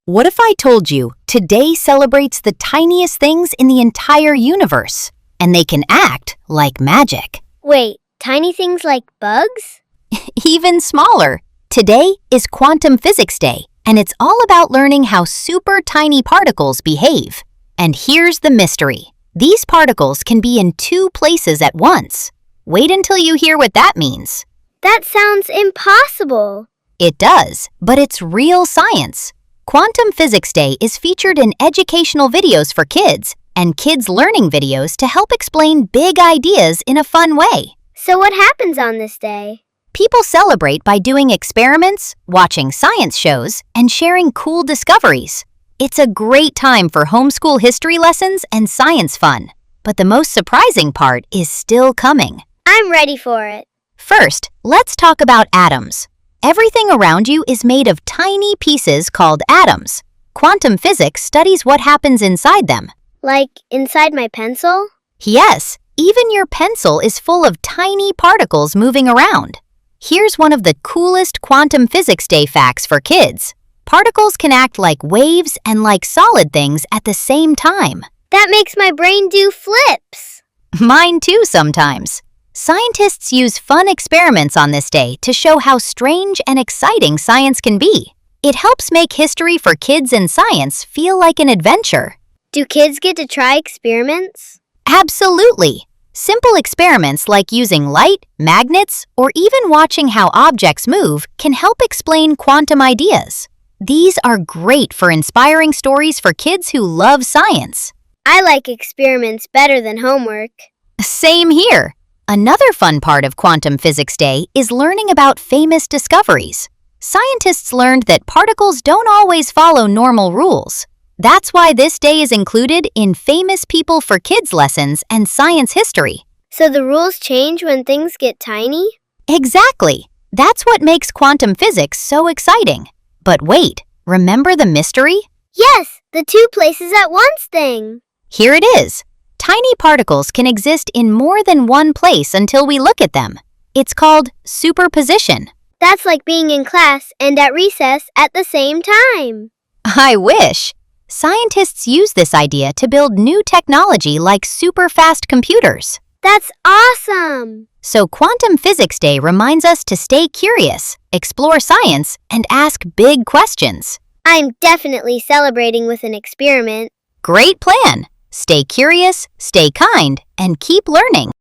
What if I told you today celebrates the tiniest things in the entire universe, and they can act like magic? Wait, tiny things like bugs? Even smaller. Today is Quantum Physics Day, and it's all about learning how super tiny particles behave. And here's the mystery. These particles can be in two places at once. Wait until you hear what that means. That sounds impossible. It does, but it's real science. Quantum Physics Day is featured in educational videos for kids and kids learning videos to help explain big ideas in a fun way. So what happens on this day? People celebrate by doing experiments, watching science shows, and sharing cool discoveries. It's a great time for homeschool history lessons and science fun. But the most surprising part is still coming. I'm ready for it. First, let's talk about atoms. Everything around you is made of tiny pieces called atoms. Quantum physics studies what happens inside them. Like inside my pencil? Yes, even your pencil is full of tiny particles moving around. Here's one of the coolest Quantum Physics Day facts for kids. Particles can act like waves and like solid things at the same time. That makes my brain do flips. Mine too sometimes. Scientists use fun experiments on this day to show how strange and exciting science can be. It helps make history for kids and science feel like an adventure. Do kids get to try experiments? Absolutely. Simple experiments like using light, magnets, or even watching how objects move can help explain quantum ideas. These are great for inspiring stories for kids who love science. I like experiments better than homework. Same here. Another fun part of Quantum Physics Day is learning about famous discoveries. Scientists learned that particles don't always follow normal rules. That's why this day is included in Famous People for Kids lessons and science history. So the rules change when things get tiny? Exactly. That's what makes quantum physics so exciting. But wait, remember the mystery? Yes, the two places at once thing. Here it is. Tiny particles can exist in more than one place until we look at them. It's called superposition. That's like being in class and at recess at the same time. I wish. Scientists use this idea to build new technology like super-fast computers. That's awesome! So Quantum Physics Day reminds us to stay curious, explore science, and ask big questions. I'm definitely celebrating with an experiment. Great plan! Stay curious, stay kind, and keep learning.